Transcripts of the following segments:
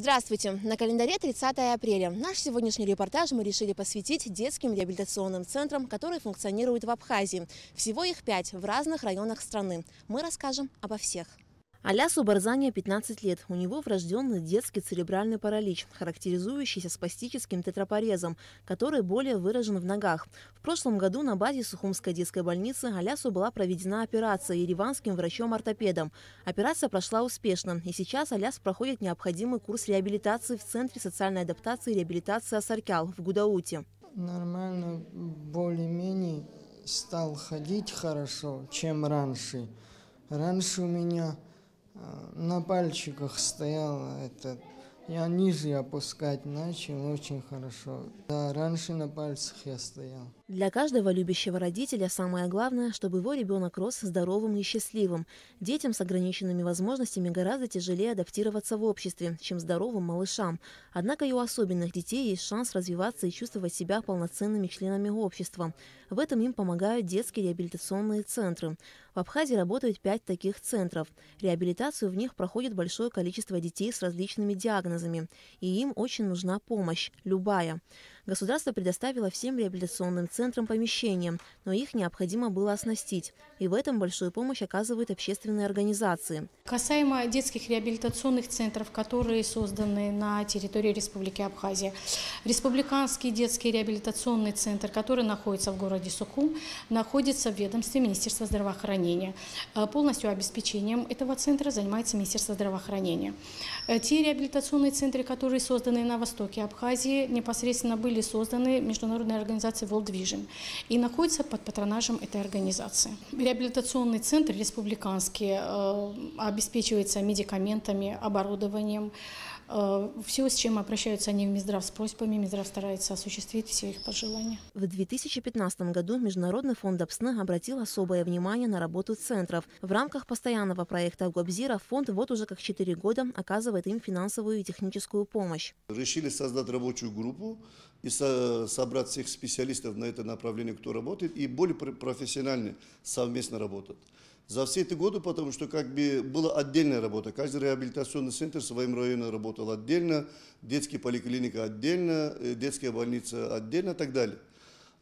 Здравствуйте! На календаре 30 апреля. Наш сегодняшний репортаж мы решили посвятить детским реабилитационным центрам, которые функционируют в Абхазии. Всего их 5 в разных районах страны. Мы расскажем обо всех. Алясу Барзане 15 лет. У него врожденный детский церебральный паралич, характеризующийся спастическим тетрапорезом, который более выражен в ногах. В прошлом году на базе Сухумской детской больницы Алясу была проведена операция ереванским врачом-ортопедом. Операция прошла успешно, и сейчас Аляс проходит необходимый курс реабилитации в Центре социальной адаптации и реабилитации Асаркял в Гудауте. Нормально, более-менее стал ходить хорошо, чем раньше. Раньше у меня на пальчиках стоял я ниже опускать начал, очень хорошо. Да, раньше на пальцах я стоял. Для каждого любящего родителя самое главное, чтобы его ребенок рос здоровым и счастливым. Детям с ограниченными возможностями гораздо тяжелее адаптироваться в обществе, чем здоровым малышам. Однако и у особенных детей есть шанс развиваться и чувствовать себя полноценными членами общества. В этом им помогают детские реабилитационные центры. В Абхазии работают 5 таких центров. Реабилитацию в них проходит большое количество детей с различными диагнозами. И им очень нужна помощь, любая. Государство предоставило всем реабилитационным центрам помещения, но их необходимо было оснастить. И в этом большую помощь оказывают общественные организации. Касаемо детских реабилитационных центров, которые созданы на территории Республики Абхазия. Республиканский детский реабилитационный центр, который находится в городе Сухум, находится в ведомстве Министерства здравоохранения. Полностью обеспечением этого центра занимается Министерство здравоохранения. Те реабилитационные центры, которые созданы на востоке Абхазии, непосредственно были созданы международной организацией World Vision и находятся под патронажем этой организации. Реабилитационный центр республиканский обеспечивается медикаментами, оборудованием. Все, с чем обращаются они в Минздрав с просьбами, Минздрав старается осуществить все их пожелания. В 2015 году Международный фонд АПСН обратил особое внимание на работу центров. В рамках постоянного проекта Гобзира фонд вот уже как 4 года оказывает им финансовую и техническую помощь. Решили создать рабочую группу и собрать всех специалистов на это направление, кто работает, и более профессионально совместно работать. За все эти годы, потому что была отдельная работа. Каждый реабилитационный центр в своем районе работал отдельно, детская поликлиника отдельно, детская больница отдельно и так далее.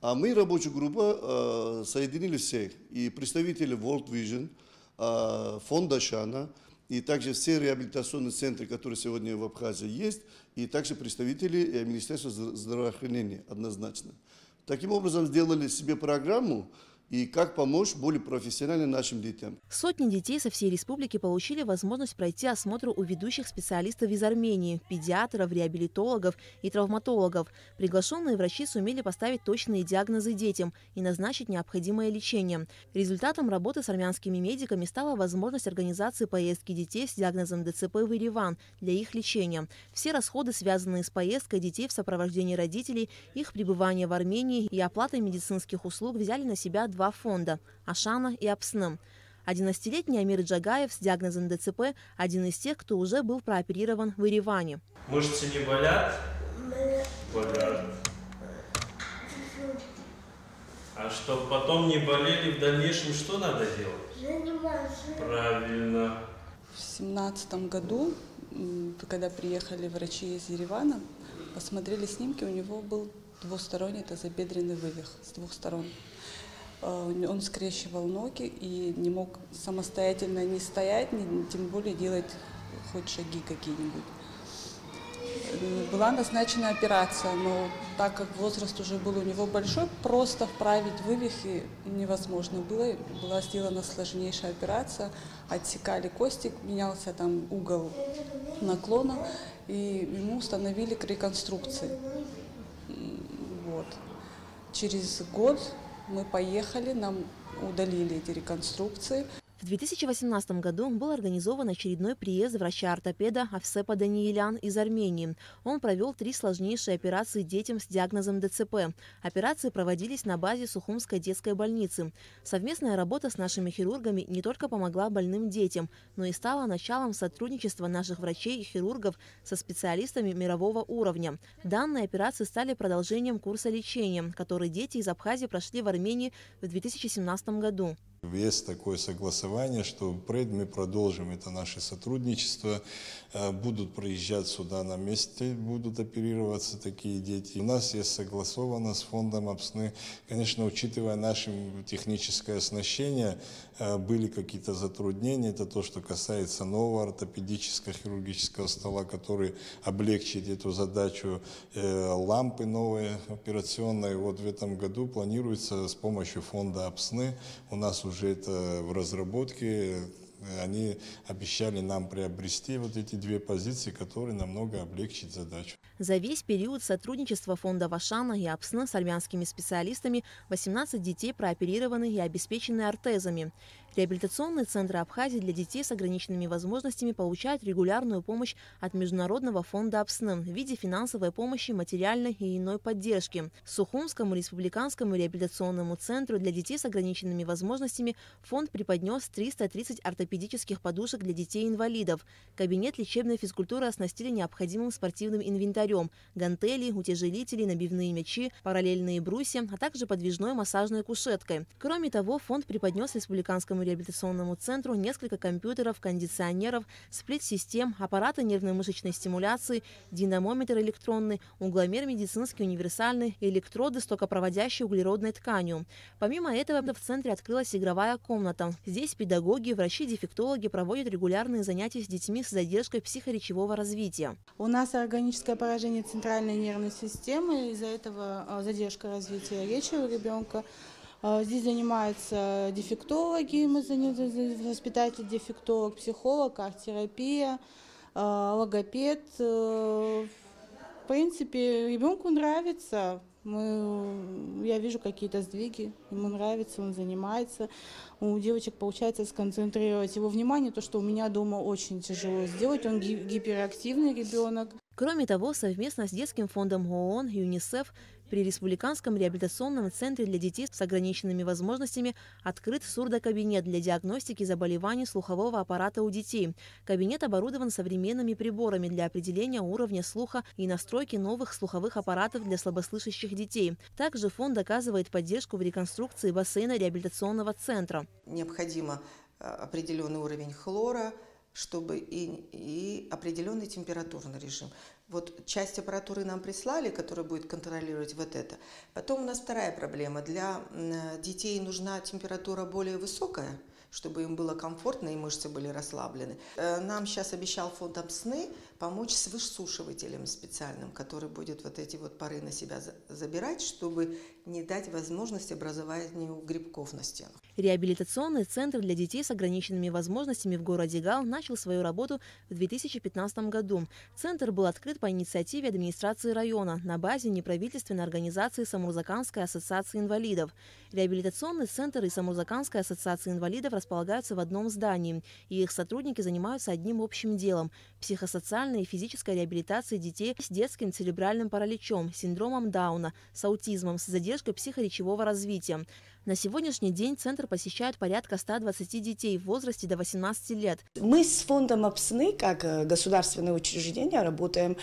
А мы, рабочая группа, соединили всех. И представители World Vision, фонда Шана, и также все реабилитационные центры, которые сегодня в Абхазии есть, и также представители Министерства здравоохранения однозначно. Таким образом, сделали себе программу, и как помочь более профессионально нашим детям. Сотни детей со всей республики получили возможность пройти осмотр у ведущих специалистов из Армении, педиатров, реабилитологов и травматологов. Приглашенные врачи сумели поставить точные диагнозы детям и назначить необходимое лечение. Результатом работы с армянскими медиками стала возможность организации поездки детей с диагнозом ДЦП в Ереван для их лечения. Все расходы, связанные с поездкой детей в сопровождении родителей, их пребывание в Армении и оплатой медицинских услуг взяли на себя 2 фонда – Ашана и АПСН. 11-летний Амир Джагаев с диагнозом ДЦП – один из тех, кто уже был прооперирован в Ереване. Мышцы не болят? Болят. А чтобы потом не болели в дальнейшем, что надо делать? Правильно. В 2017 году, когда приехали врачи из Еревана, посмотрели снимки, у него был двусторонний тазобедренный вывих с 2 сторон. Он скрещивал ноги и не мог самостоятельно не стоять, тем более делать хоть шаги какие-нибудь. Была назначена операция, но так как возраст уже был у него большой, просто вправить вывихи невозможно было. Была сделана сложнейшая операция, отсекали кости, менялся там угол наклона, и ему установили к реконструкции. Вот. Через год мы поехали, нам удалили эти реконструкции. В 2018 году был организован очередной приезд врача-ортопеда Авсепа Даниелян из Армении. Он провел 3 сложнейшие операции детям с диагнозом ДЦП. Операции проводились на базе Сухумской детской больницы. Совместная работа с нашими хирургами не только помогла больным детям, но и стала началом сотрудничества наших врачей и хирургов со специалистами мирового уровня. Данные операции стали продолжением курса лечения, который дети из Абхазии прошли в Армении в 2017 году. Есть такое согласование, что впредь мы продолжим это наше сотрудничество. Будут приезжать сюда на месте, будут оперироваться такие дети. У нас есть согласовано с фондом ОПСНы. Конечно, учитывая наше техническое оснащение, были какие-то затруднения. Это то, что касается нового ортопедического хирургического стола, который облегчит эту задачу. Лампы новые операционные. Вот в этом году планируется с помощью фонда ОПСНы. У нас уже это в разработке. Они обещали нам приобрести вот эти две позиции, которые намного облегчат задачу. За весь период сотрудничества фонда Вашана и ОПСНы с армянскими специалистами 18 детей прооперированы и обеспечены ортезами. Реабилитационные центры Абхазии для детей с ограниченными возможностями получают регулярную помощь от Международного фонда ОПСНы в виде финансовой помощи, материальной и иной поддержки. Сухумскому республиканскому реабилитационному центру для детей с ограниченными возможностями фонд преподнес 330 ортопедических подушек для детей-инвалидов. Кабинет лечебной физкультуры оснастили необходимым спортивным инвентарем – гантели, утяжелители, набивные мячи, параллельные брусья, а также подвижной массажной кушеткой. Кроме того, фонд преподнес республиканскому реабилитационному центру несколько компьютеров, кондиционеров, сплит-систем, аппараты нервно-мышечной стимуляции, динамометр электронный, угломер медицинский универсальный, электроды с токопроводящей углеродной тканью. Помимо этого, в центре открылась игровая комната. Здесь педагоги, врачи-дефектологи проводят регулярные занятия с детьми с задержкой психоречевого развития. У нас органическое поражение центральной нервной системы, из-за этого задержка развития речи у ребенка. Здесь занимаются дефектологи, воспитатель, дефектолог, психолог, арт-терапия, логопед. В принципе, ребенку нравится. Я вижу какие-то сдвиги, ему нравится, он занимается. У девочек получается сконцентрировать его внимание, то, что у меня дома очень тяжело сделать, он гиперактивный ребенок. Кроме того, совместно с Детским фондом ООН и ЮНИСЕФ при Республиканском реабилитационном центре для детей с ограниченными возможностями открыт сурдокабинет для диагностики заболеваний слухового аппарата у детей. Кабинет оборудован современными приборами для определения уровня слуха и настройки новых слуховых аппаратов для слабослышащих детей. Также фонд оказывает поддержку в реконструкции бассейна реабилитационного центра. Необходимо определенный уровень хлора, чтобы и определенный температурный режим. Вот часть аппаратуры нам прислали, которая будет контролировать вот это. Потом у нас вторая проблема. Для детей нужна температура более высокая, чтобы им было комфортно и мышцы были расслаблены. Нам сейчас обещал фонд ОПСНы помочь с высушивателем специальным, который будет вот эти вот пары на себя забирать, чтобы не дать возможность образованию грибков на стенах. Реабилитационный центр для детей с ограниченными возможностями в городе Гал начал свою работу в 2015 году. Центр был открыт по инициативе администрации района на базе неправительственной организации Самурзаканской ассоциации инвалидов. Реабилитационный центр и Самурзаканская ассоциация инвалидов располагаются в одном здании, и их сотрудники занимаются одним общим делом – психосоциальной и физической реабилитацией детей с детским церебральным параличом, синдромом Дауна, с аутизмом, с задержкой психоречевого развития. На сегодняшний день центр посещают порядка 120 детей в возрасте до 18 лет. Мы с фондом ОПСНы, как государственное учреждение, работаем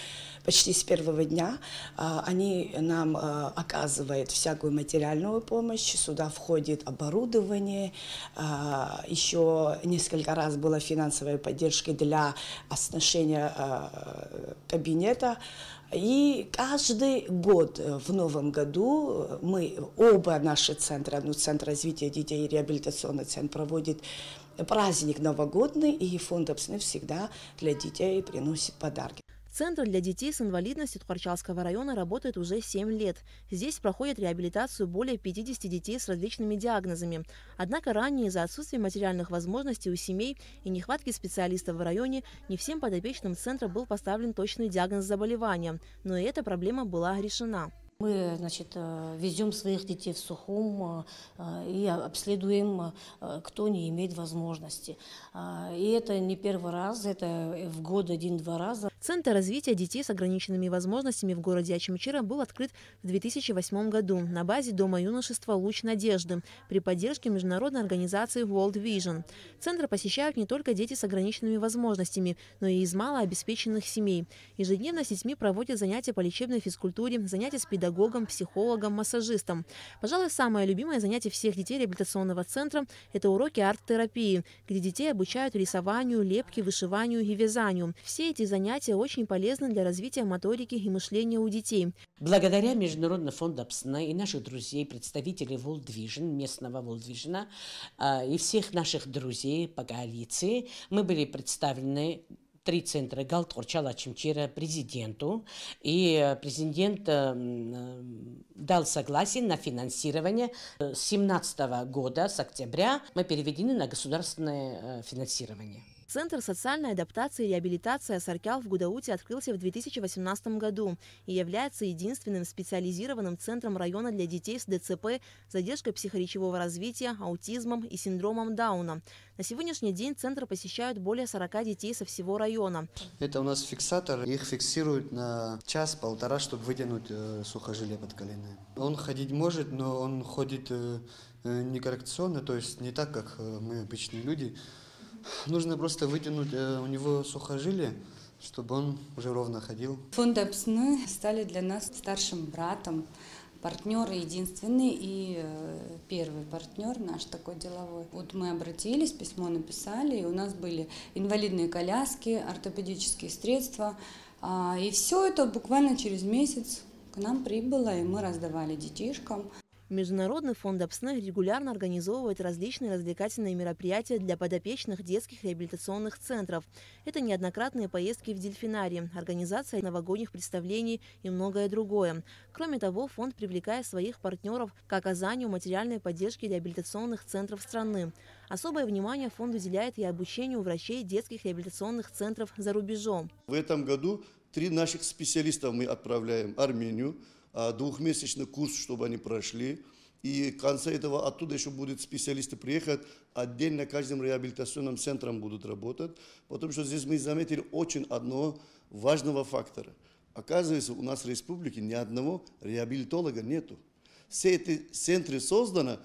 почти с первого дня. Они нам оказывают всякую материальную помощь. Сюда входит оборудование. Еще несколько раз была финансовая поддержка для оснащения кабинета. И каждый год в новом году мы, оба наши центра, Центр развития детей и реабилитационный центр проводит праздник новогодний, и фонд ОПСНы всегда для детей приносит подарки. Центр для детей с инвалидностью Тхварчалского района работает уже 7 лет. Здесь проходит реабилитацию более 50 детей с различными диагнозами. Однако ранее из-за отсутствия материальных возможностей у семей и нехватки специалистов в районе не всем подопечным центра был поставлен точный диагноз заболевания. Но и эта проблема была решена. Мы, везем своих детей в Сухум и обследуем, кто не имеет возможности. И это не первый раз, это в год 1-2 раза. Центр развития детей с ограниченными возможностями в городе Ачимчира был открыт в 2008 году на базе Дома юношества «Луч надежды» при поддержке международной организации World Vision. Центр посещают не только дети с ограниченными возможностями, но и из малообеспеченных семей. Ежедневно с детьми проводят занятия по лечебной физкультуре, занятия с педагогикой, педагогом, психологом, массажистом. Пожалуй, самое любимое занятие всех детей реабилитационного центра – это уроки арт-терапии, где детей обучают рисованию, лепке, вышиванию и вязанию. Все эти занятия очень полезны для развития моторики и мышления у детей. Благодаря Международному фонду ОПСН и наших друзей, представителей World Vision, местного World Vision, и всех наших друзей по коалиции, мы были представлены 3 центра Галтурчала Чимчира президенту, и президент дал согласие на финансирование. С 2017 года, с октября, мы переведены на государственное финансирование. Центр социальной адаптации и реабилитации «Асаркял» в Гудауте открылся в 2018 году и является единственным специализированным центром района для детей с ДЦП, задержкой психоречевого развития, аутизмом и синдромом Дауна. На сегодняшний день центр посещают более 40 детей со всего района. Это у нас фиксатор. Их фиксируют на час-полтора, чтобы вытянуть сухожилие подколенное. Он ходить может, но он ходит не коррекционно, то есть не так, как мы, обычные люди. Нужно просто вытянуть у него сухожилие, чтобы он уже ровно ходил. Фонд ОПСН стали для нас старшим братом, партнер единственный и первый партнер наш такой деловой. Вот мы обратились, письмо написали, и у нас были инвалидные коляски, ортопедические средства. И все это буквально через месяц к нам прибыло, и мы раздавали детишкам. Международный фонд ОПСН регулярно организовывает различные развлекательные мероприятия для подопечных детских реабилитационных центров. Это неоднократные поездки в дельфинарий, организация новогодних представлений и многое другое. Кроме того, фонд привлекает своих партнеров к оказанию материальной поддержки реабилитационных центров страны. Особое внимание фонд уделяет и обучению врачей детских реабилитационных центров за рубежом. В этом году 3 наших специалистов мы отправляем в Армению. 2-месячный курс, чтобы они прошли. И в конце этого оттуда еще будут специалисты приехать, отдельно каждым реабилитационным центром будут работать. Потому что здесь мы заметили очень одного важного фактора. Оказывается, у нас в республике ни одного реабилитолога нету. Все эти центры созданы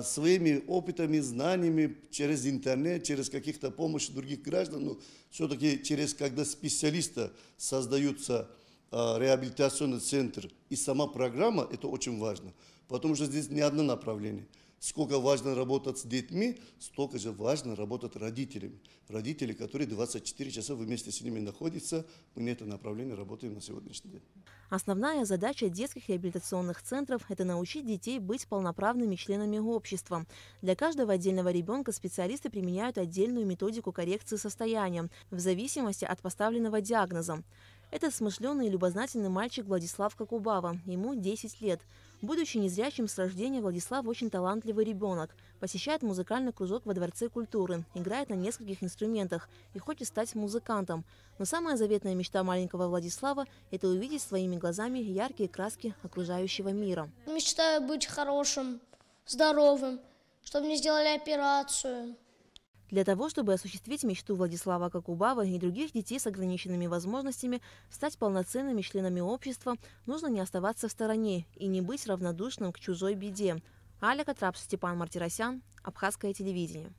своими опытами, знаниями через интернет, через каких-то помощь других граждан. Но все-таки через когда специалисты создаются реабилитационный центр и сама программа, это очень важно, потому что здесь не одно направление. Сколько важно работать с детьми, столько же важно работать родителями. Родители, которые 24 часа вместе с ними находятся, мы на это направление работаем на сегодняшний день. Основная задача детских реабилитационных центров – это научить детей быть полноправными членами общества. Для каждого отдельного ребенка специалисты применяют отдельную методику коррекции состояния в зависимости от поставленного диагноза. Это смышленый и любознательный мальчик Владислав Кокубава, ему 10 лет. Будучи незрячим с рождения, Владислав очень талантливый ребенок. Посещает музыкальный кружок во Дворце культуры, играет на нескольких инструментах и хочет стать музыкантом. Но самая заветная мечта маленького Владислава – это увидеть своими глазами яркие краски окружающего мира. Мечтаю быть хорошим, здоровым, чтобы мне сделали операцию. Для того, чтобы осуществить мечту Владислава Кокубава и других детей с ограниченными возможностями стать полноценными членами общества, нужно не оставаться в стороне и не быть равнодушным к чужой беде. Аля Катрапс, Степан Мартиросян, Абхазское телевидение.